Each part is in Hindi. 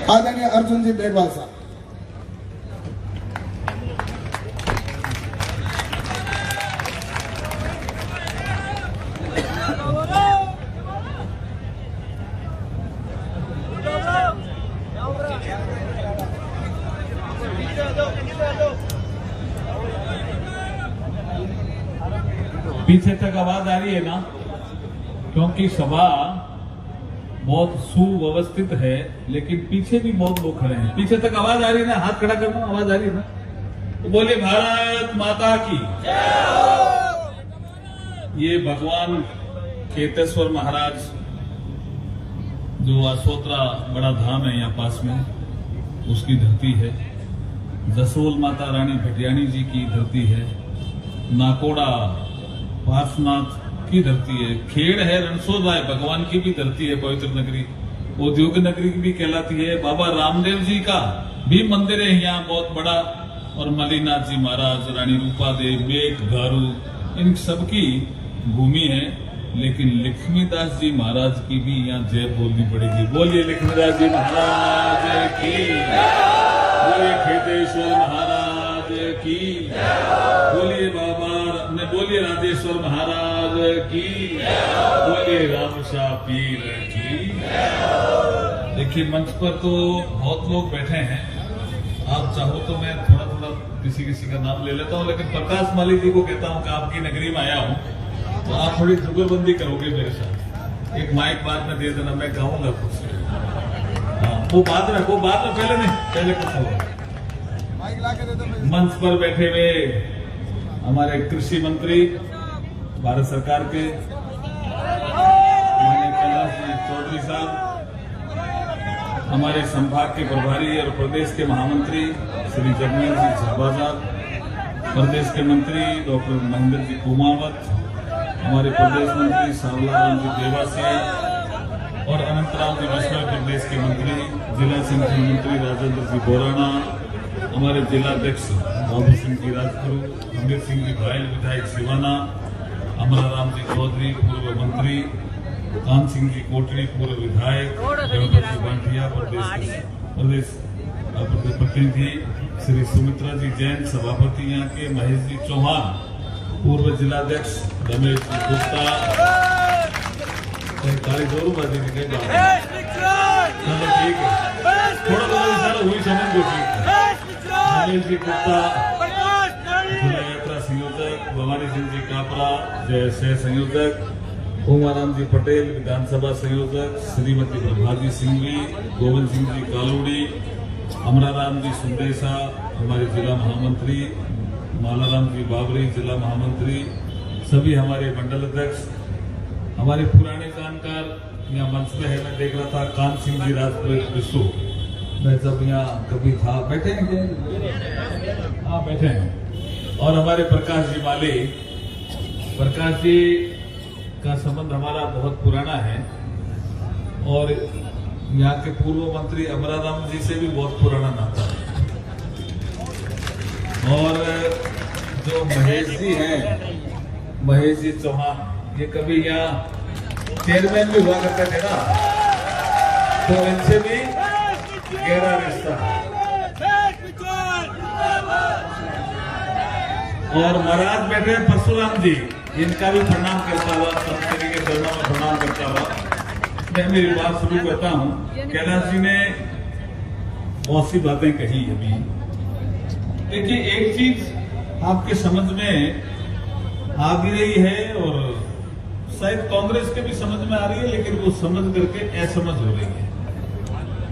आदरणीय अर्जुन जी बेगवाल साहब। पीछे तक आवाज आ रही है ना? क्योंकि सभा बहुत सुव्यवस्थित है, लेकिन पीछे भी बहुत लोग खड़े हैं। पीछे तक आवाज आ रही है ना? हाथ खड़ा करना, आवाज आ रही है ना? तो बोलिए भारत माता की जय हो। ये भगवान केतेश्वर महाराज जो असोत्रा बड़ा धाम है यहाँ पास में, उसकी धरती है। जसोल माता रानी भटियाणी जी की धरती है। नाकोड़ा पार्श्वनाथ की धरती है। खेड़ है, रणसोद राय भगवान की भी धरती है, पवित्र नगरी, औद्योगिक नगरी की भी कहलाती है। बाबा रामदेव जी का भी मंदिर है यहाँ बहुत बड़ा। और मलिनाथ जी महाराज, रानी रूपा देव, मेघ घारू, इन सबकी भूमि है। लेकिन लक्ष्मीदास जी महाराज की भी यहाँ जय बोलनी पड़ेगी। बोलिए लक्ष्मीदास जी महाराज की, बोलिए खेतेश्वर महाराज की, बोलिए बाबा, बोलिए राजेश्वर महाराज की, बोलिए रामशाह पीर की। देखिए मंच पर तो बहुत लोग बैठे हैं। आप चाहो तो मैं थोड़ा थोड़ा किसी किसी का नाम ले लेता हूं, लेकिन प्रकाश माली जी को कहता हूं कि आपकी नगरी में आया हूं, तो आप थोड़ी जुगलबंदी करोगे मेरे साथ। एक माइक बाद में दे देना, मैं गाऊंगा कुछ। हाँ, वो बाद में पहले नहीं, पहले कुछ होगा। मंच पर बैठे हुए हमारे कृषि मंत्री भारत सरकार के माननीय कैलाश जी चौधरी साहब, हमारे संभाग के प्रभारी और प्रदेश के महामंत्री श्री जगमेल जी झाबा साहब, प्रदेश के मंत्री डॉक्टर महेंद्र जी कुमावत, हमारे प्रदेश मंत्री सावलाराम जी देवासी और अनंतराम जी विष्णु प्रदेश के मंत्री, जिला संगठन मंत्री राजेंद्र जी बोराना, हमारे जिलाध्यक्ष बाबू सिंह जी राजगुरु, अमित सिंह जी घायल विधायक सिवाना, अमराराम जी चौधरी पूर्व मंत्री, कान सिंह जी कोटड़ी पूर्व विधायक, देवदत्त जी बांटिया प्रदेश प्रतिनिधि, श्री सुमित्रा जी जैन सभापति यहाँ के, महेश जी चौहान पूर्व जिलाध्यक्ष, रमेश जी गुप्ता, ताली जोरू बाजी की कई बात, चलो ठीक है, थोड़ा बहुत हुई समझ को ठीक है। रमेश जी गुप्ता जिला यात्रा संयोजक, भवानी सिंह जी कापरा जय संयोजक, ओमाराम जी पटेल विधानसभा संयोजक, श्रीमती प्रभाजी सिंघवी, गोविंद सिंह जी कालूड़ी, अमराराम जी सुंदेसा हमारे जिला महामंत्री, मालाराम जी बाबरी जिला महामंत्री, सभी हमारे मंडल अध्यक्ष, हमारे पुराने जानकार यहाँ मंच में है। मैं देख रहा था कान सिंह जी राजपुरोहित विश्व, मैं जब यहाँ कभी था, बैठे हैं क्या? हाँ बैठे हैं। और हमारे प्रकाश जी माले, प्रकाश जी का संबंध हमारा बहुत पुराना है और यहाँ के पूर्व मंत्री अमराराम जी से भी बहुत पुराना नाता है। और जो महेश जी हैं, महेश जी चौहान, ये कभी यहाँ चेयरमैन भी हुआ करते थे ना, तो इनसे भी गहरा रिश्ता है। और महाराज बैठे परशुराम जी, इनका भी प्रणाम करता हुआ, संस्कृति के चरणों में प्रणाम करता हुआ मैं मेरी बात शुरू करता हूँ। कैलाश जी ने बहुत सी बातें कही अभी। देखिए एक चीज आपके समझ में आ भी रही है और शायद कांग्रेस के भी समझ में आ रही है, लेकिन वो समझ करके असमझ हो रही है।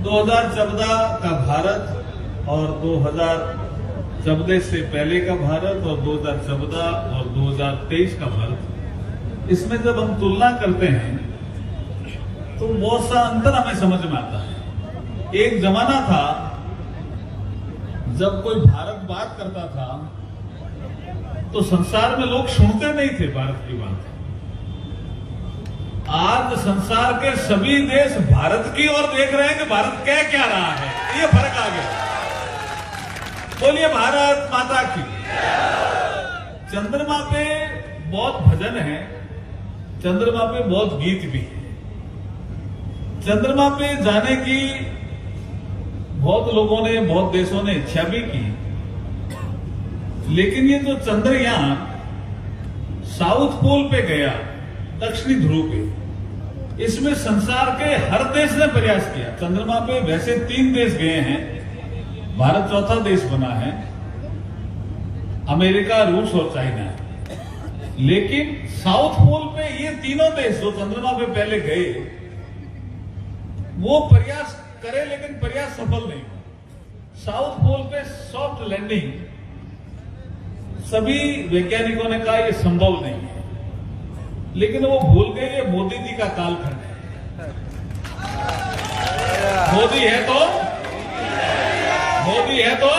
2014 का भारत और 2014 से पहले का भारत और 2014 और 2023 का भारत, इसमें जब हम तुलना करते हैं तो बहुत सा अंतर हमें समझ में आता है। एक जमाना था जब कोई भारत बात करता था तो संसार में लोग सुनते नहीं थे भारत की बात। आज संसार के सभी देश भारत की ओर देख रहे हैं कि भारत कह क्या रहा है। ये फर्क आ गया। बोलिए भारत माता की। चंद्रमा पे बहुत भजन है, चंद्रमा पे बहुत गीत भी है। चंद्रमा पे जाने की बहुत लोगों ने, बहुत देशों ने इच्छा भी की, लेकिन ये जो चंद्रयान साउथ पोल पे गया, दक्षिणी ध्रुव पे, इसमें संसार के हर देश ने प्रयास किया। चंद्रमा पे वैसे 3 देश गए हैं, भारत चौथा देश बना है, अमेरिका, रूस और चाइना। लेकिन साउथ पोल पे ये तीनों देश जो चंद्रमा पे पहले गए, वो प्रयास करे लेकिन प्रयास सफल नहीं हुआ। साउथ पोल पे सॉफ्ट लैंडिंग, सभी वैज्ञानिकों ने कहा यह संभव नहीं है, लेकिन वो भूल गए ये मोदी जी का कालखंड है। मोदी है तो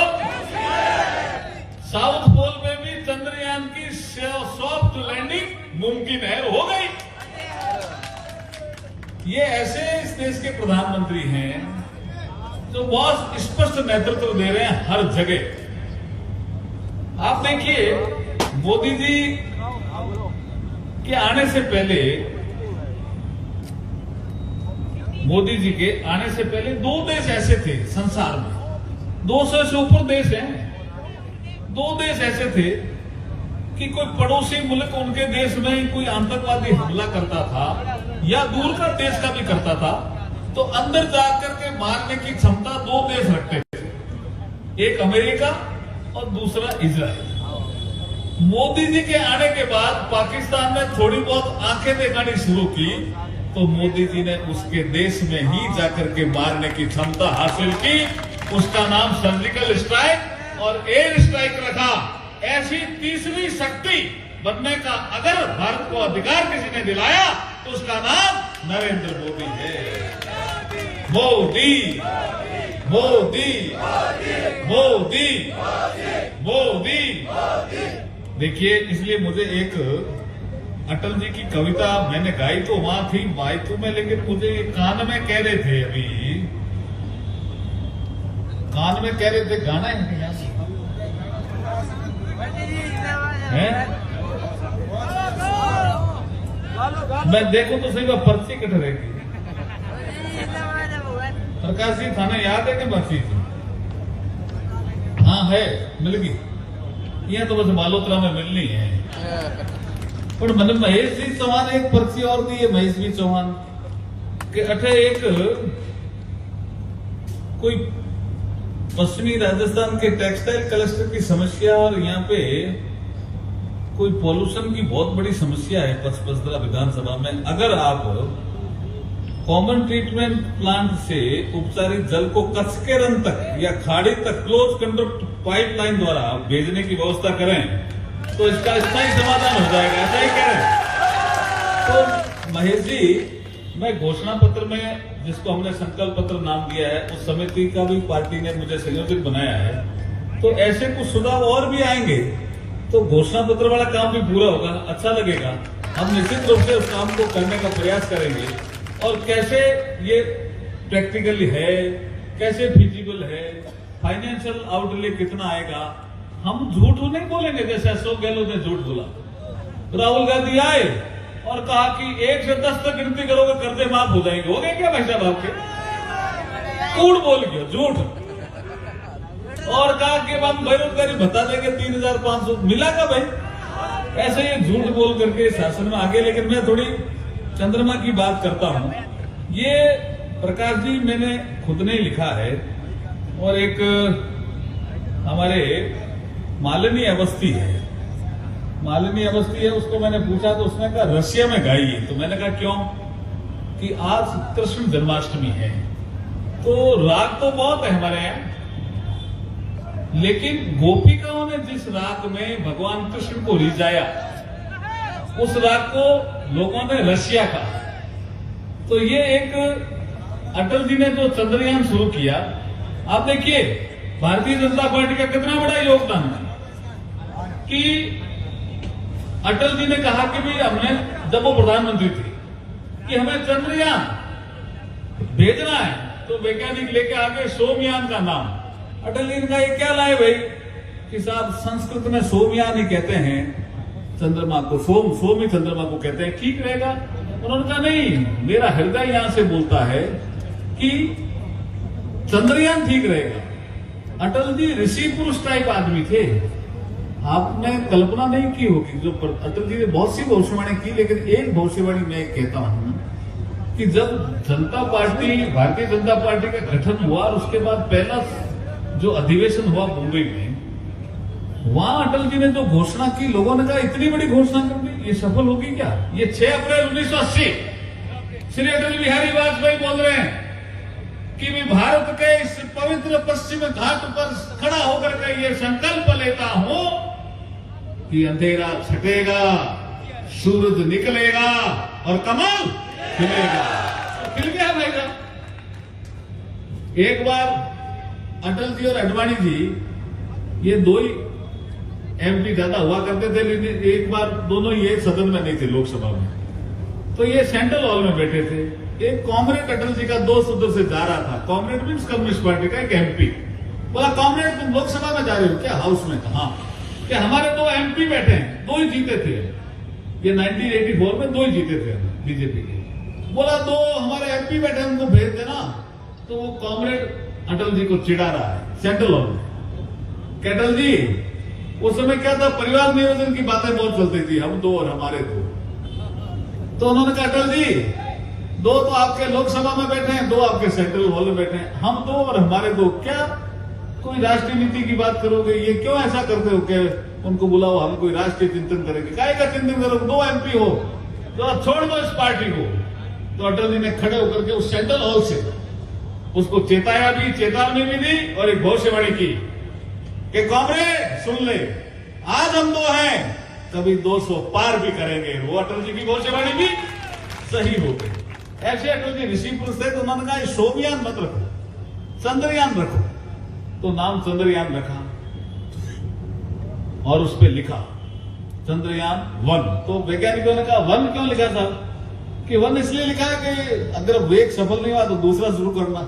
साउथ पोल पे भी चंद्रयान की सॉफ्ट लैंडिंग मुमकिन है, हो गई। ये ऐसे इस देश के प्रधानमंत्री हैं जो बहुत स्पष्ट नेतृत्व दे रहे हैं हर जगह। आप देखिए, मोदी जी के आने से पहले, मोदी जी के आने से पहले 2 देश ऐसे थे संसार में, 200 से ऊपर देश हैं, 2 देश ऐसे थे कि कोई पड़ोसी मुल्क उनके देश में कोई आतंकवादी हमला करता था या दूर का देश का भी करता था, तो अंदर जाकर के मारने की क्षमता 2 देश रखते थे, एक अमेरिका और दूसरा इजराइल। मोदी जी के आने के बाद पाकिस्तान ने थोड़ी बहुत आंखें दिखानी शुरू की, तो मोदी जी ने उसके देश में ही जाकर के मारने की क्षमता हासिल की। उसका नाम सर्जिकल स्ट्राइक और एयर स्ट्राइक रखा। ऐसी तीसरी शक्ति बनने का अगर भारत को अधिकार किसी ने दिलाया तो उसका नाम नरेंद्र मोदी है। मोदी मोदी मोदी मोदी। देखिए, इसलिए मुझे एक अटल जी की कविता मैंने गाई तो वहां थी मायतू में, लेकिन मुझे कान में कह रहे थे, अभी कान में कह रहे थे, गाना है? मैं देखूं तो सही बात, पर्ची कट रहेगी। प्रकाश जी थाने याद है कि पर्ची? हाँ है, मिल गई। यह तो बस बालोतरा में मिलनी है। पर मैंने महेश जी चौहान एक पर्ची और दी है, महेश जी चौहान के अठे एक कोई पश्चिमी राजस्थान के टेक्सटाइल क्लस्टर की समस्या, और यहाँ पे कोई पॉल्यूशन की बहुत बड़ी समस्या है पचपदरा विधानसभा में। अगर आप कॉमन ट्रीटमेंट प्लांट से उपचारित जल को कच्छ के रन तक या खाड़ी तक क्लोज कंडक्ट पाइपलाइन द्वारा भेजने की व्यवस्था करें तो इसका स्थायी समाधान हो जाएगा, ऐसा ही कह रहे हैं। तो महेश जी, मैं घोषणा पत्र में जिसको हमने संकल्प पत्र नाम दिया है, उस समिति का भी पार्टी ने मुझे संयोजक बनाया है, तो ऐसे कुछ सुझाव और भी आएंगे तो घोषणा पत्र वाला काम भी पूरा होगा, अच्छा लगेगा। हम निश्चित रूप से उस काम को करने का प्रयास करेंगे, और कैसे ये प्रैक्टिकली है, कैसे फिजिबल है, फाइनेंशियल आउटले कितना आएगा, हम झूठ नहीं बोलेंगे जैसे अशोक गहलोत ने झूठ बोला। राहुल गांधी आए और कहा कि 1 से 10 तक गिनती करोगे कर्जे माफ हो जाएंगे। हो गए क्या भाई साहब आपके? कूड़ बोल गया, झूठ। और कहा कि हम बेरोजगारी भत्ता देंगे 3500, मिला का भाई? ऐसे ये झूठ बोल करके शासन में आगे। लेकिन मैं थोड़ी चंद्रमा की बात करता हूं। ये प्रकाश जी मैंने खुद ने लिखा है, और एक हमारे मालिनी अवस्थी है, मालिनी अवस्थी है, उसको मैंने पूछा तो उसने कहा रशिया में गाई है। तो मैंने कहा क्यों? कि आज कृष्ण जन्माष्टमी है, तो राग तो बहुत है हमारे यहाँ, लेकिन गोपिकाओं ने जिस राग में भगवान कृष्ण को रिझाया, उस राग को लोगों ने रशिया कहा। तो ये एक अटल जी ने जो चंद्रयान शुरू किया, आप देखिए भारतीय जनता पार्टी का कितना बड़ा योगदान है कि अटल जी ने कहा कि भाई हमने, जब वो प्रधानमंत्री थे, कि हमें चंद्रयान भेजना है, तो वैज्ञानिक लेके आगे सोमयान का नाम। अटल जी ने कहा ये क्या लाए भाई? कि साहब संस्कृत में सोमयान ही कहते हैं चंद्रमा को, सोम ही चंद्रमा को कहते हैं, ठीक रहेगा। उन्होंने कहा नहीं, मेरा हृदय यहां से बोलता है कि चंद्रयान ठीक रहेगा। अटल जी ऋषि पुरुष टाइप आदमी थे। आपने कल्पना नहीं की होगी जो अटल जी ने बहुत सी भविष्यवाणी की, लेकिन एक भविष्यवाणी मैं कहता हूं कि जब जनता पार्टी, भारतीय जनता पार्टी का गठन हुआ और उसके बाद पहला जो अधिवेशन हुआ मुंबई में, वहां अटल जी ने जो घोषणा की, लोगों ने कहा इतनी बड़ी घोषणा कर दी, ये सफल होगी क्या? ये 6 अप्रैल 1980 श्री अटल बिहारी वाजपेयी बोल रहे हैं कि मैं भारत के इस पवित्र पश्चिम घाट पर खड़ा होकर के ये संकल्प लेता हूं कि अंधेरा छटेगा, सूरज निकलेगा और कमल खिलेगा। खिल गया भाई साहब। एक बार अटल जी और अडवाणी जी, ये दो ही एमपी ज्यादा हुआ करते थे, लेकिन एक बार दोनों ये सदन में नहीं थे, लोकसभा में, तो ये सेंट्रल हॉल में बैठे थे। एक कॉमरेड अटल जी का दोस्त उधर से जा रहा था, कॉमरेड मीन्स कम्युनिस्ट पार्टी का एक एमपी। बोला, कॉमरेड तुम लोकसभा में जा रहे हो क्या? हाउस में कहा कि हमारे 2 एमपी बैठे हैं, 2 ही जीते थे। ये 1984 में 2 ही जीते थे बीजेपी के। बोला 2 हमारे एमपी बैठे, उनको भेज देना। तो वो कॉमरेड अटल जी को चिढ़ा रहा है सेंट्रल हॉल में कि अटल जी, उस समय क्या था, परिवार नियोजन की बातें बहुत चलती थी, हम 2 और हमारे 2। तो उन्होंने कहा अटल जी, 2 तो आपके लोकसभा में बैठे हैं, 2 आपके सेंट्रल हॉल में बैठे हैं, हम 2 और हमारे 2, क्या कोई राष्ट्रीय नीति की बात करोगे? ये क्यों ऐसा करते हो कि उनको बुलाओ, हम कोई राष्ट्रीय चिंतन करेंगे? काय का चिंतन करोगे? 2 एमपी हो तो आप छोड़ दो इस पार्टी को। तो अटल जी ने खड़े होकर के उस सेंट्रल हॉल से उसको चेताया भी, चेतावनी भी दी और एक भविष्यवाणी की कि कॉमरेड सुन ले, आज हम 2 हैं, कभी 200 पार भी करेंगे। वो अटल जी की भविष्यवाणी भी सही हो गई। ऐसे अटल जी ऋषि पुरुष थे। तो उन्होंने कहा शोभियान मत रखो, चंद्रयान रखो। तो नाम चंद्रयान रखा और उस पर लिखा चंद्रयान 1। तो वैज्ञानिकों ने कहा 1 क्यों लिखा साहब? कि 1 इसलिए लिखा है कि अगर एक सफल नहीं हुआ तो दूसरा शुरू करना,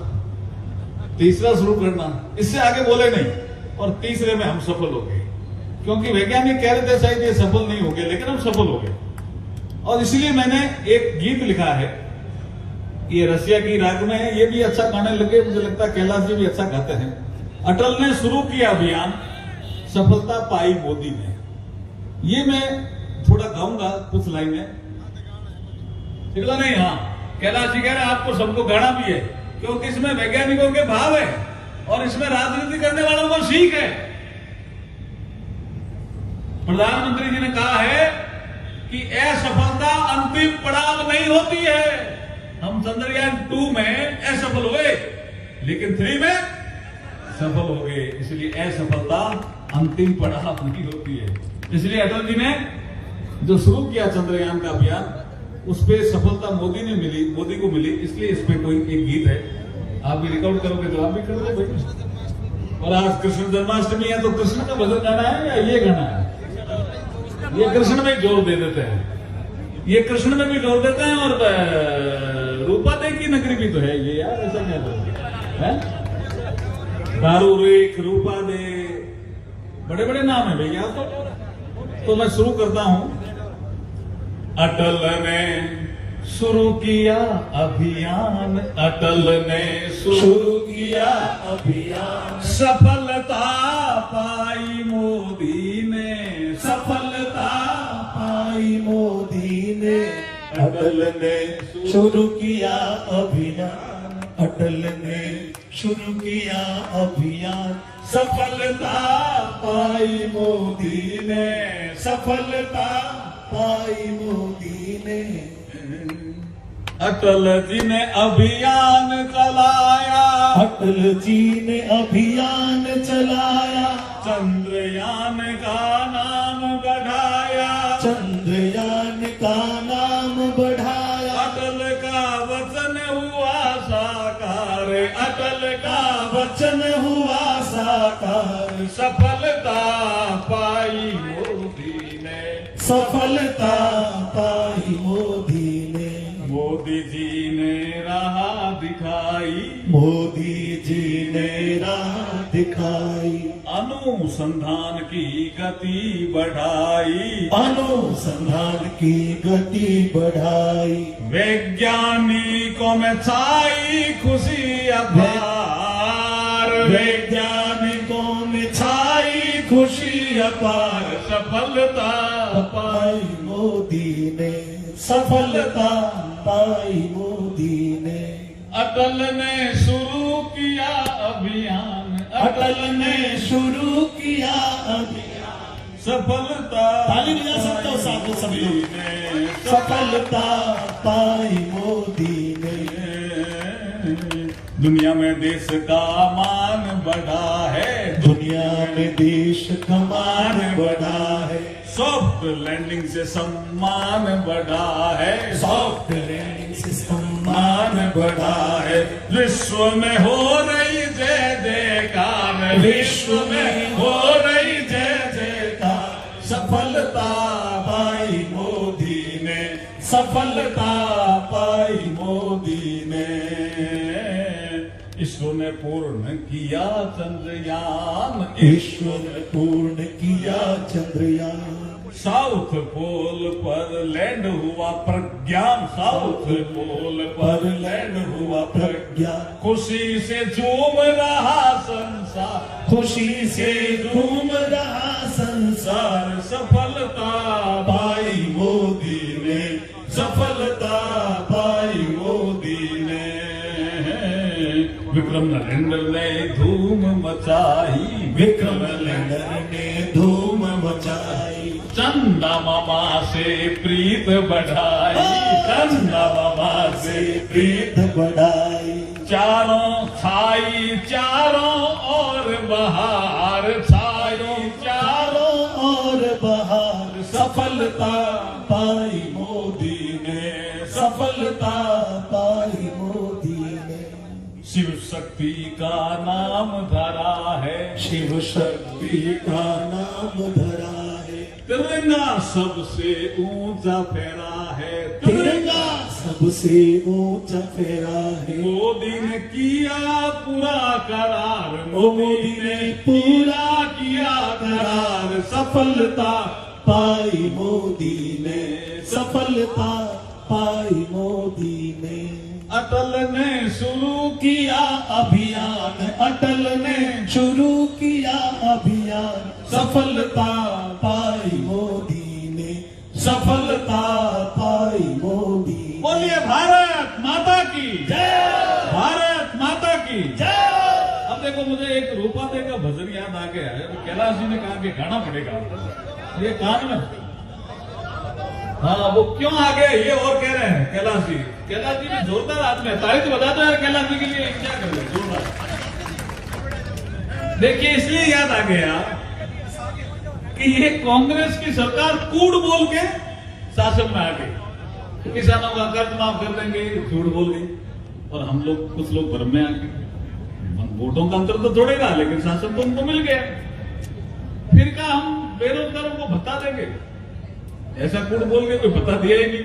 तीसरा शुरू करना, इससे आगे बोले नहीं। और तीसरे में हम सफल हो गए, क्योंकि वैज्ञानिक कह रहे थे शायद ये सफल नहीं हो गए, लेकिन हम सफल हो गए। और इसलिए मैंने एक गीत लिखा है, ये रसिया की राग में है, ये भी अच्छा गाने लगे, मुझे लगता है कैलाश जी भी अच्छा गाते हैं। अटल ने शुरू किया अभियान, सफलता पाई मोदी ने। ये मैं थोड़ा गाऊंगा कुछ लाइनें, निकला नहीं? हाँ, कैलाश जी कह रहे हैं आपको सबको गाना भी है, क्योंकि इसमें वैज्ञानिकों के भाव है और इसमें राजनीति करने वालों को सीख है। प्रधानमंत्री जी ने कहा है कि असफलता अंतिम पड़ाव नहीं होती है। हम चंद्रयान 2 में असफल हुए, लेकिन 3 में सफल हो गए। इसलिए असफलता अंतिम पड़ाव नहीं होती है। इसलिए अटल जी ने जो शुरू किया चंद्रयान का अभियान, उस पर सफलता मोदी को मिली। इसलिए इस पे कोई एक गीत है, आप भी रिकॉर्ड करोगे तो आप भी कर दो भाई। और आज कृष्ण जन्माष्टमी है, तो कृष्ण का भजन गाना है या ये गाना है? ये कृष्ण में जोर दे देते हैं, ये कृष्ण में भी जोर देते हैं। और रूपा दे की नगरी भी तो है ये यार, ऐसा क्या है? दारू रेख, रूपा दे, बड़े बड़े नाम है भैया। तो मैं शुरू करता हूं। अटल ने शुरू किया अभियान, अटल ने शुरू किया अभियान, सफलता पाई मोदी ने, सफलता पाई मोदी ने। अटल ने शुरू किया अभियान, अटल ने शुरू किया अभियान, सफलता पाई मोदी ने, सफलता पाई मोदी ने। अटल जी ने अभियान चलाया, अटल जी ने अभियान चलाया, चंद्रयान का नाम बढ़ाया, चंद्रयान का नाम बढ़ाया। अटल का वचन हुआ साकार, अटल का वचन हुआ साकार, सफलता पाई मोदी ने, सफलता पाई मोदी ने। मोदी जी ने राह दिखाई, मोदी जी ने राह दिखाई, अनुसंधान की गति बढ़ाई, अनुसंधान की गति बढ़ाई। वैज्ञानिकों में छाई खुशी अपार, वैज्ञानिकों ने छाई खुशी अपार, सफलता पाई मोदी ने, सफलता पाई मोदी ने। अटल ने शुरू किया अभियान, अटल ने शुरू किया अभियान, सफलता ताली बजा सकते हो साथ में सभी लोग। ने सफलता पाई मोदी ने। दुनिया में देश का मान बढ़ा है, दुनिया में देश का मान बढ़ा है, सॉफ्ट लैंडिंग से सम्मान बढ़ा है, सॉफ्ट लैंडिंग से सम्मान मान बढ़ा है। विश्व में हो रही जय जयकार, विश्व में हो रही जय जयकार, सफलता पाई मोदी ने, सफलता पाई मोदी ने। इसरो ने पूर्ण किया चंद्रयान, ईश्वर ने पूर्ण किया चंद्रयान, साउथ पोल पर लैंड हुआ प्रज्ञान, साउथ पोल पर लैंड हुआ प्रज्ञा। खुशी से झूम रहा संसार, खुशी से घूम रहा संसार, सफलता पाई मोदी ने, सफलता पाई मोदी ने। विक्रम लैंडर ने धूम मचाई, विक्रम लैंडर ने धूम मचाई, चंदा मामा से प्रीत बढ़ाई, चंदा मामा से प्रीत बढ़ाई, चारों छाई चारों और बहार, छाई चारों और बहार, सफलता पाई मोदी ने, सफलता पाई मोदी ने। शिव शक्ति का नाम धरा है, शिव शक्ति का नाम धरा है, तिरंगा सबसे ऊंचा फहरा है, तिरंगा सबसे ऊंचा फहरा है। मोदी ने किया पूरा करार, मोदी ने पूरा किया करार, सफलता पाई मोदी ने, सफलता पाई मोदी ने। अटल ने शुरू किया अभियान, अटल ने शुरू किया अभियान, सफलता पाई मोदी ने, सफलता पाई मोदी। बोलिए भारत माता की जय, भारत माता की जय। अब देखो, मुझे एक रूपादे का भजन याद आ गया है, तो कैलाश जी ने कहा कि गाना पड़ेगा ये कान में। हाँ, वो क्यों आ गए ये और कह रहे हैं कैलाश जी। कैलाश जी भी जोरदार आदमी है, तारीफ तो बता दो यार कैलाश जी के लिए, क्या कर रहे जोरदार। देखिए, इसलिए याद आ गया कि ये कांग्रेस की सरकार कूड़ बोल के शासन में आ गई, किसानों का कर्ज माफ कर देंगे, झूठ बोल गई, और हम लोग कुछ लोग भ्रम में आ गए। वोटों का अंतर तो जोड़ेगा, लेकिन शासन तो उनको मिल गया। फिर क्या हम बेरोजगारों को भत्ता देंगे, ऐसा कूड़ बोल के कोई भत्ता दिया ही नहीं।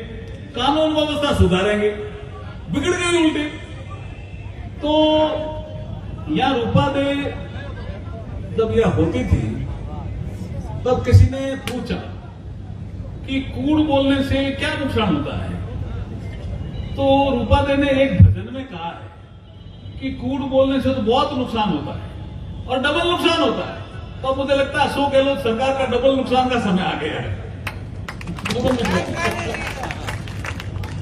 कानून व्यवस्था सुधारेंगे, बिगड़ गई उल्टी। तो यह रूपा दे जब यह होती थी, तब किसी ने पूछा कि कूड़ बोलने से क्या नुकसान होता है। तो रूपा दे ने एक भजन में कहा है कि कूड़ बोलने से तो बहुत नुकसान होता है और डबल नुकसान होता है। तो मुझे लगता है अशोक गहलोत सरकार का डबल नुकसान का समय आ गया है।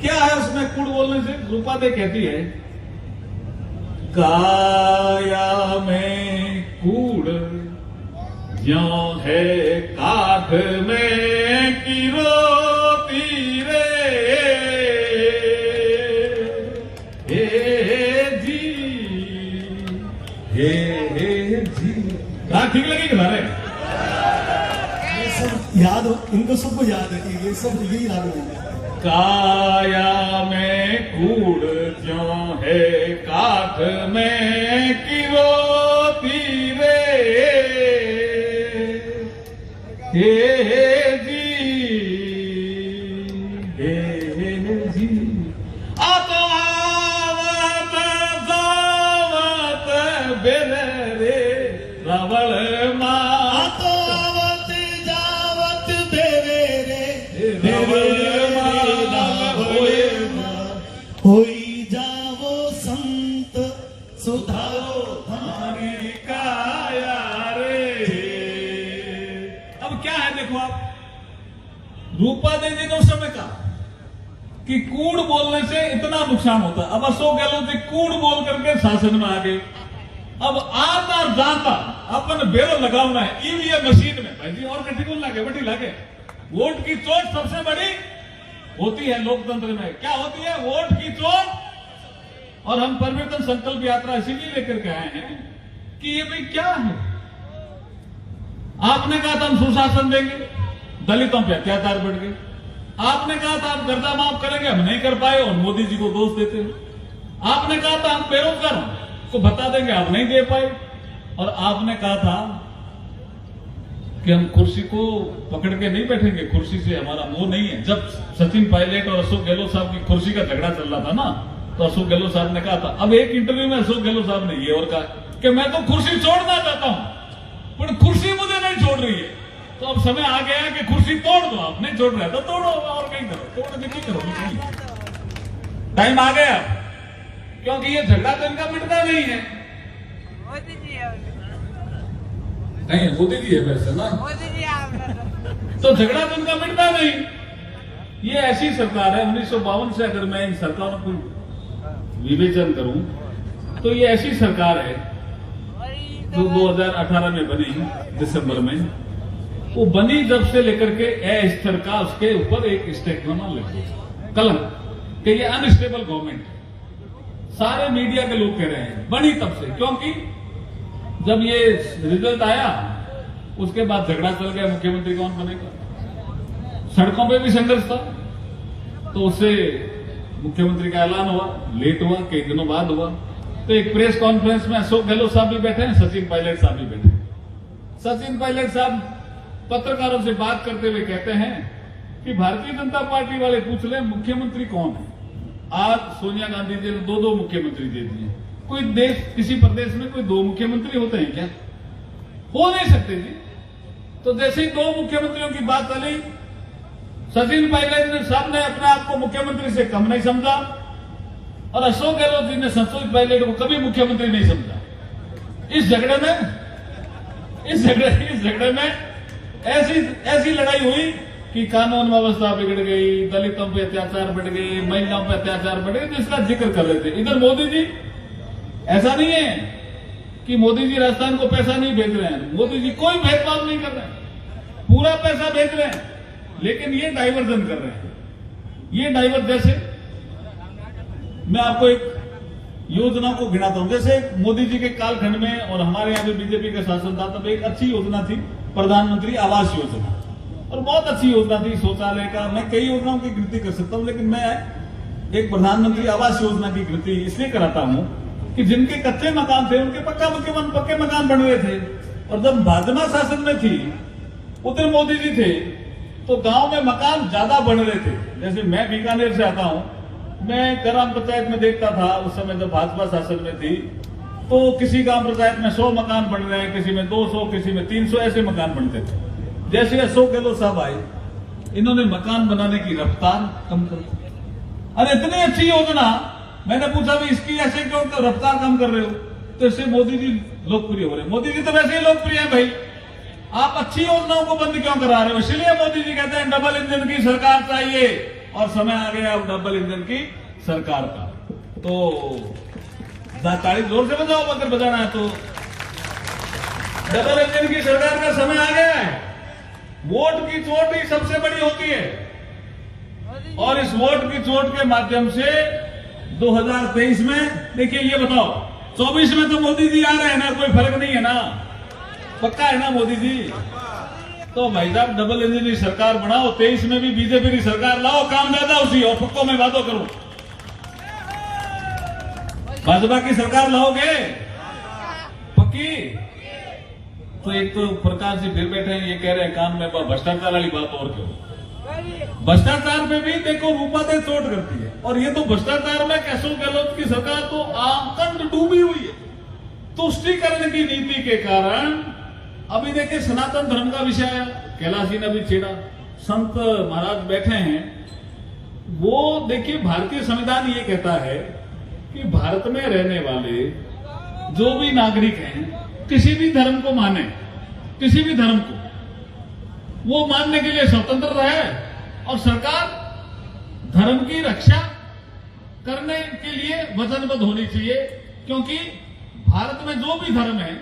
क्या है उसमें कूड़ बोलने से? रूपा दे कहती है, काया में कूड़ ज्यों है काठ में की रोती रे, हे जी। हाँ, ठीक लगी कि मारे? ये सब याद हो, इनको सबको याद है कि ये सब यही याद होगा। काया में कूड़ ज्यों है काठ में की रोती रे, हे जी। आ तो आवत जावत बेरे रे रावण माँ, तो आवत जावत बेरे रे, होई जावो संत सुधारो हमारी रूपा देवी ने उस समय कहा कि कूड़ बोलने से इतना नुकसान होता है। अब अशोक गहलोत जी कूड़ बोल करके शासन में आ गए। अब आता जाता अपन बेरो लगाना है ईवीएम मशीन में भाई जी, और कठिन लागे बड़ी लागे। वोट की चोट सबसे बड़ी होती है लोकतंत्र में। क्या होती है? वोट की चोट। और हम परिवर्तन संकल्प यात्रा इसीलिए लेकर के आए हैं कि ये भाई क्या है। आपने कहा था हम सुशासन देंगे, दलितों पे अत्याचार बढ़ गए। आपने कहा था आप कर्जा माफ करेंगे, हम नहीं कर पाए और मोदी जी को दोष देते हैं। आपने कहा था हम बेरोजगारों को बता देंगे, आप नहीं दे पाए। और आपने कहा था कि हम कुर्सी को पकड़ के नहीं बैठेंगे, कुर्सी से हमारा मोह नहीं है। जब सचिन पायलट और अशोक गहलोत साहब की कुर्सी का झगड़ा चल रहा था ना, तो अशोक गहलोत साहब ने कहा था, अब एक इंटरव्यू में अशोक गहलोत साहब ने ये और कहा कि मैं तो कुर्सी छोड़ना चाहता हूं पर कुर्सी मुझे नहीं छोड़ रही है। तो अब समय आ गया कि कुर्सी तोड़ दो। आप नहीं छोड़ रहे तो तोड़ो और कहीं करो, तोड़ के नहीं करो। टाइम आ गया, क्योंकि ये झगड़ा तो इनका मिटना नहीं है। नहीं मोदी जी है वैसे ना, तो झगड़ा तो इनका मिटना नहीं। ये ऐसी सरकार है 1952 से, अगर मैं इन सरकारों को विवेचन करूं तो ये ऐसी सरकार है जो 2018 में बनी दिसंबर में। वो बनी जब से लेकर के अस्थिर का उसके ऊपर एक स्टेटमेंट लग गया कलम कि ये अनस्टेबल गवर्नमेंट। सारे मीडिया के लोग कह रहे हैं बनी तब से, क्योंकि जब ये रिजल्ट आया उसके बाद झगड़ा चल गया, मुख्यमंत्री कौन बनेगा। सड़कों पे भी संघर्ष था, तो उससे मुख्यमंत्री का ऐलान हुआ, लेट हुआ, कई दिनों बाद हुआ। तो एक प्रेस कॉन्फ्रेंस में अशोक गहलोत साहब भी बैठे हैं, सचिन पायलट साहब भी बैठे हैं। सचिन पायलट साहब पत्रकारों से बात करते हुए कहते हैं कि भारतीय जनता पार्टी वाले पूछ ले मुख्यमंत्री कौन है। आज सोनिया गांधी जी ने दो मुख्यमंत्री दे दिए। कोई देश, किसी प्रदेश में कोई दो मुख्यमंत्री होते हैं क्या? हो नहीं सकते जी। तो जैसे ही दो मुख्यमंत्रियों की बात चली, सचिन पायलट साहब ने अपने आप को मुख्यमंत्री से कम नहीं समझा और अशोक गहलोत जी ने सचिन पायलट को कभी मुख्यमंत्री नहीं समझा। इस झगड़े में ऐसी लड़ाई हुई कि कानून व्यवस्था बिगड़ गई, दलितों पे अत्याचार बढ़ गए, महिलाओं पे अत्याचार बढ़ गए, जिसका जिक्र कर रहे थे। इधर मोदी जी, ऐसा नहीं है कि मोदी जी राजस्थान को पैसा नहीं भेज रहे हैं। मोदी जी कोई भेदभाव नहीं कर रहे हैं, पूरा पैसा भेज रहे हैं, लेकिन ये डाइवर्जन कर रहे हैं। ये डाइवर्ट, जैसे मैं आपको एक योजना को गिनाता हूं। जैसे मोदी जी के कालखंड में और हमारे यहाँ जो बीजेपी का शासन था तब एक अच्छी योजना थी प्रधानमंत्री आवास योजना, और बहुत अच्छी योजना थी शौचालय का। मैं कई योजनाओं की गिनती कर सकता हूं, लेकिन मैं एक प्रधानमंत्री आवास योजना की गिनती इसलिए कराता हूं कि जिनके कच्चे मकान थे उनके पक्के मकान बन रहे थे। और जब भाजपा शासन में थी, उधर मोदी जी थे, तो गांव में मकान ज्यादा बन रहे थे। जैसे मैं बीकानेर से आता हूं, मैं ग्राम पंचायत में देखता था उस समय जब भाजपा शासन में थी, तो किसी ग्राम पंचायत में 100 मकान बन रहे हैं, किसी में 200, किसी में 300, ऐसे मकान बनते थे। जैसे अशोक गहलोत साहब आए, इन्होंने मकान बनाने की रफ्तार कम कर दी। अरे इतनी अच्छी योजना, मैंने पूछा भी इसकी ऐसे क्यों रफ्तार कम कर रहे हो? तो इससे मोदी जी लोकप्रिय हो रहे हैं। मोदी जी तो वैसे ही लोकप्रिय है भाई, आप अच्छी योजनाओं को बंद क्यों करा रहे हो? इसलिए मोदी जी कहते हैं डबल इंजन की सरकार चाहिए, और समय आ गया अब डबल इंजन की सरकार का। तो ताली जोर से बजाओ अगर बजाना है तो। डबल इंजन की सरकार का समय आ गया है। वोट की चोट ही सबसे बड़ी होती है, और इस वोट की चोट के माध्यम से 2023 में, देखिए ये बताओ, 24 में तो मोदी जी आ रहे हैं ना, कोई फर्क नहीं है ना, पक्का है ना मोदी जी? तो भाई साहब डबल इंजन की सरकार बनाओ, 23 में भी बीजेपी की सरकार लाओ, काम ज्यादा उसी, और पक्कों में वादों करो। भाजपा की सरकार लाओगे पक्की? तो एक तो प्रकाश जी फिर बैठे हैं, ये कह रहे हैं काम में भ्रष्टाचार वाली बात, और क्यों? भ्रष्टाचार में भी देखो रूपा दे चोट करती है, और ये तो भ्रष्टाचार में अशोक गहलोत की सरकार तो आंकड़ डूबी हुई है। तुष्टीकरण की नीति के कारण अभी देखिए सनातन धर्म का विषय आया, कैलाश जी ने भी छेड़ा, संत महाराज बैठे हैं। वो देखिए भारतीय संविधान ये कहता है कि भारत में रहने वाले जो भी नागरिक हैं, किसी भी धर्म को माने, किसी भी धर्म को वो मानने के लिए स्वतंत्र है। और सरकार धर्म की रक्षा करने के लिए वचनबद्ध होनी चाहिए, क्योंकि भारत में जो भी धर्म है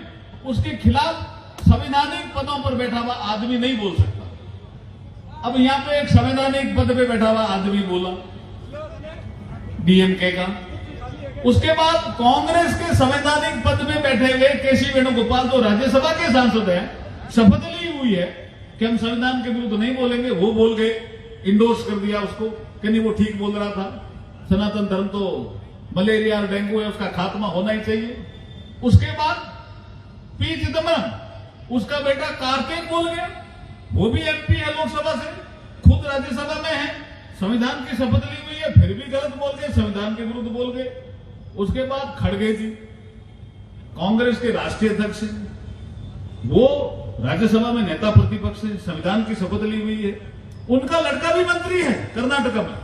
उसके खिलाफ संवैधानिक पदों पर बैठा हुआ आदमी नहीं बोल सकता। अब यहां पे एक संवैधानिक पद पे बैठा हुआ आदमी बोला डीएमके का, उसके बाद कांग्रेस के संवैधानिक पद में बैठे हुए केसी वेणुगोपाल जो राज्यसभा के सांसद हैं, शपथ ली हुई है कि हम संविधान के विरुद्ध नहीं बोलेंगे, वो बोल गए, इंडोर्स कर दिया उसको कि नहीं वो ठीक बोल रहा था, सनातन धर्म तो मलेरिया और डेंगू है, उसका खात्मा होना ही चाहिए। उसके बाद पी चिदम्बरम, उसका बेटा कार्तिक बोल गया, वो भी एमपी है लोकसभा से, खुद राज्यसभा में है, संविधान की शपथ ली हुई है, फिर भी गलत बोल गए, संविधान के विरुद्ध बोल गए। उसके बाद खड़गे जी, कांग्रेस के राष्ट्रीय अध्यक्ष हैं, वो राज्यसभा में नेता प्रतिपक्ष है, संविधान की शपथ ली हुई है, उनका लड़का भी मंत्री है कर्नाटक में,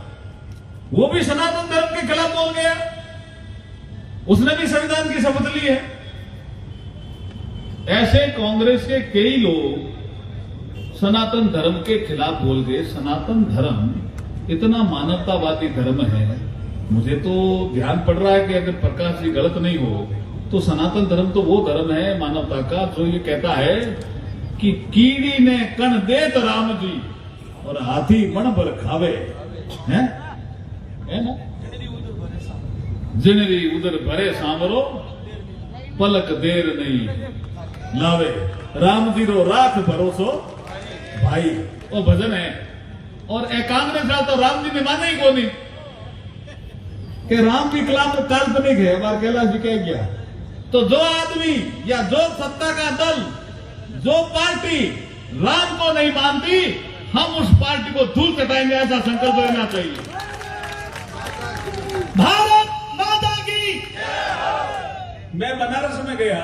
वो भी सनातन धर्म के खिलाफ बोल गया, उसने भी संविधान की शपथ ली है। ऐसे कांग्रेस के कई लोग सनातन धर्म के खिलाफ बोल गए। सनातन धर्म इतना मानवतावादी धर्म है, मुझे तो ध्यान पड़ रहा है कि अगर प्रकाश जी गलत नहीं हो तो सनातन धर्म तो वो धर्म है मानवता का जो ये कहता है कि कीड़ी ने कण देत राम जी और हाथी बण भर खावे, है ना, जिनरी उधर भरे सांवरो पलक देर नहीं लावे, राम जी रो राख भरोसो भाई, वो भजन है। और कांग्रेस तो राम जी ने माना ही को नहीं कि राम भी काल्पनिक है, बार कैलाश जी कह गया। तो जो आदमी या जो सत्ता का दल, जो पार्टी राम को नहीं मानती, हम उस पार्टी को धूल चटाएंगे, ऐसा संकल्प लेना चाहिए। भारत माता की। मैं बनारस में गया,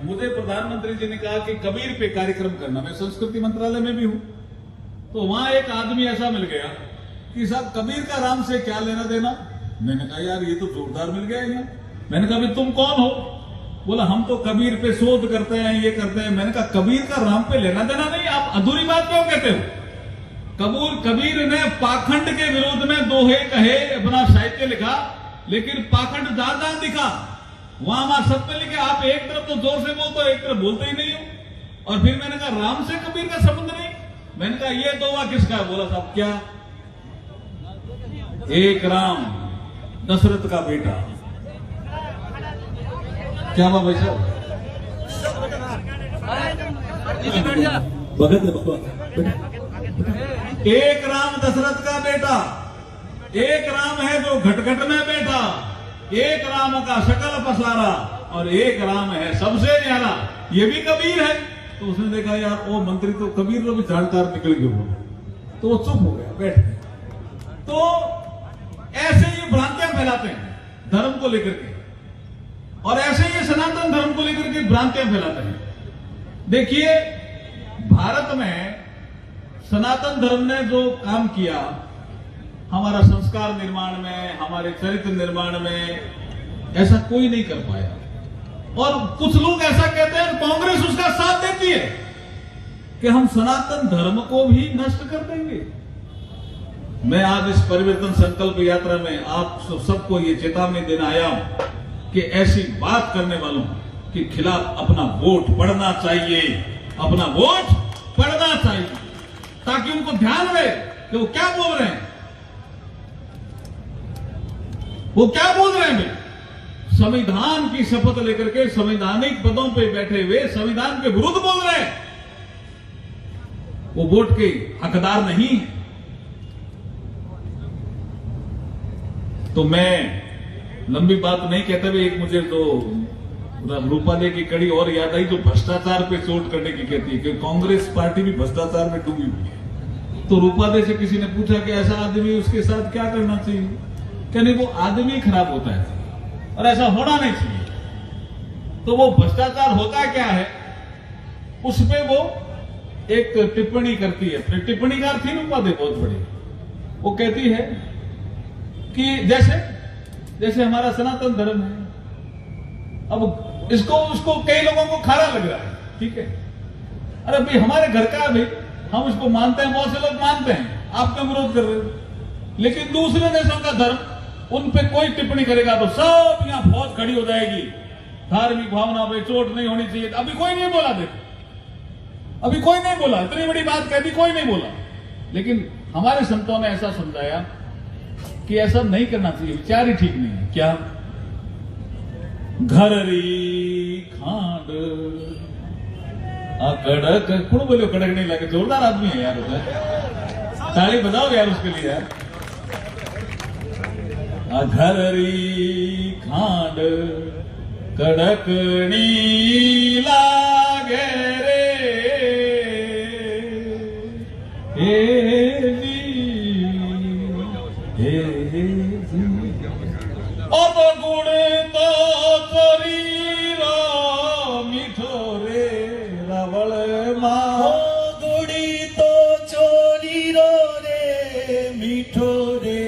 मुझे प्रधानमंत्री जी ने कहा कि कबीर पे कार्यक्रम करना, मैं संस्कृति मंत्रालय में भी हूं, तो वहां एक आदमी ऐसा मिल गया कि साहब कबीर का राम से क्या लेना देना। मैंने कहा यार ये तो जोरदार मिल गया यहाँ। मैंने कहा भाई तुम कौन हो? बोला हम तो कबीर पे शोध करते हैं, ये करते हैं। मैंने कहा कबीर का राम पे लेना देना नहीं, आप अधूरी बात क्यों कहते हो? कबीर ने पाखंड के विरोध में दोहे कहे, अपना साहित्य लिखा, लेकिन पाखंड ज्यादा दिखा। वहां हमारा सब पे लिखे, आप एक तरफ तो जोर से बोलते हो, एक तरफ बोलते ही नहीं हो। और फिर मैंने कहा राम से कबीर का संबंध नहीं। मैंने कहा ये दोहा किसका है? बोला साहब क्या? एक राम दशरथ का बेटा। क्या हुआ भाई साहब? एक राम दशरथ का बेटा, एक राम है जो घटघट में बैठा, एक राम का शकल पसारा, और एक राम है सबसे न्यारा, ये भी कबीर है। तो उसने देखा यार वो मंत्री तो कबीर को भी जानकार निकल गए, वो तो वो चुप हो गया, बैठ गया। तो ऐसे ये भ्रांतियां फैलाते हैं धर्म को लेकर के, और ऐसे ही सनातन धर्म को लेकर के भ्रांतियां फैलाते हैं। देखिए भारत में सनातन धर्म ने जो काम किया, हमारा संस्कार निर्माण में, हमारे चरित्र निर्माण में, ऐसा कोई नहीं कर पाया। और कुछ लोग ऐसा कहते हैं, कांग्रेस उसका साथ देती है कि हम सनातन धर्म को भी नष्ट कर देंगे। मैं आज इस परिवर्तन संकल्प यात्रा में आप सबको ये चेतावनी देना आया हूं कि ऐसी बात करने वालों के खिलाफ अपना वोट पड़ना चाहिए, अपना वोट पड़ना चाहिए, ताकि उनको ध्यान रहे कि वो क्या बोल रहे हैं, वो क्या बोल रहे हैं। संविधान की शपथ लेकर के संवैधानिक पदों पे बैठे हुए संविधान के विरुद्ध बोल रहे हैं, वो वोट के हकदार नहीं है। तो मैं लंबी बात नहीं कहता भी, एक मुझे तो रूपादे की कड़ी और याद आई जो भ्रष्टाचार पे चोट करने की कहती है कि कांग्रेस पार्टी भी भ्रष्टाचार में डूबी हुई है। तो रूपादे से किसी ने पूछा कि ऐसा आदमी उसके साथ क्या करना चाहिए? क्या नहीं, वो आदमी खराब होता है और ऐसा होना नहीं चाहिए। तो वो भ्रष्टाचार होता क्या है, उस पे वो एक टिप्पणी करती है। टिप्पणीकार थी रूपादे बहुत बड़ी, वो कहती है कि जैसे हमारा सनातन धर्म है, अब उसको कई लोगों को खारा लग रहा है, ठीक है, अरे भाई हमारे घर का भाई हम इसको मानते हैं, बहुत से लोग मानते हैं, आप क्यों विरोध कर रहे हो? लेकिन दूसरे देशों का धर्म, उन पे कोई टिप्पणी करेगा तो सब यहाँ फौज खड़ी हो जाएगी, धार्मिक भावना पे चोट नहीं होनी चाहिए। अभी कोई नहीं बोला, देखो अभी कोई नहीं बोला, इतनी बड़ी बात कह दी, कोई नहीं बोला। लेकिन हमारे संतों ने ऐसा समझाया कि ऐसा नहीं करना चाहिए, विचार ही ठीक नहीं है। क्या? घर री खांड कड़क, कौन बोलो कड़क नहीं लगे, जोरदार आदमी है यार, उधर ताली बजाओ यार उसके लिए यार। घर री खांड कड़कनी लागे रे, हे जी, हे जी, अब गुड़ तो चोरी रो मीठो रे रावल माँ, गुड़ी तो चोरी रो रे मीठो रे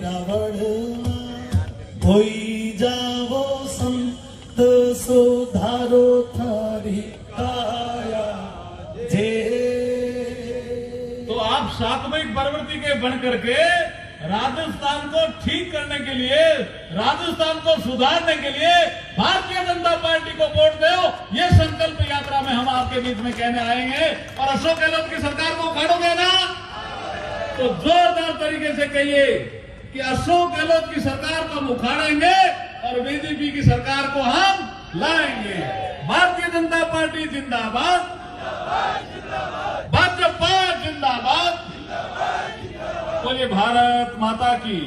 रावण होई जावो संत सुधारो थारी काया जे। तो आप सात्विक प्रवृत्ति के बन करके राजस्थान को ठीक करने के लिए, राजस्थान को सुधारने के लिए भारतीय जनता पार्टी को वोट दो, ये संकल्प यात्रा में हम आपके बीच में कहने आएंगे। और अशोक गहलोत की सरकार को उखाड़ोगे ना तो जोरदार तरीके से कहिए कि अशोक गहलोत की सरकार को हम उखाड़ेंगे और बीजेपी की सरकार को हम लाएंगे। भारतीय जनता पार्टी जिंदाबाद, भाजपा जिंदाबाद। बोलिए भारत माता की,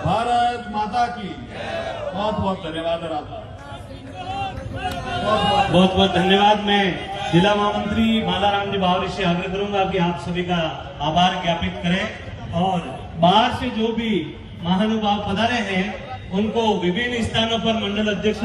भारत माता की। बहुत बहुत धन्यवाद राधा। बहुत बहुत धन्यवाद। मैं जिला महामंत्री मालाराम जी बावरी से आग्रह करूंगा कि आप सभी का आभार ज्ञापित करें और बाहर से जो भी महानुभाव पधारे हैं उनको विभिन्न स्थानों पर मंडल अध्यक्षों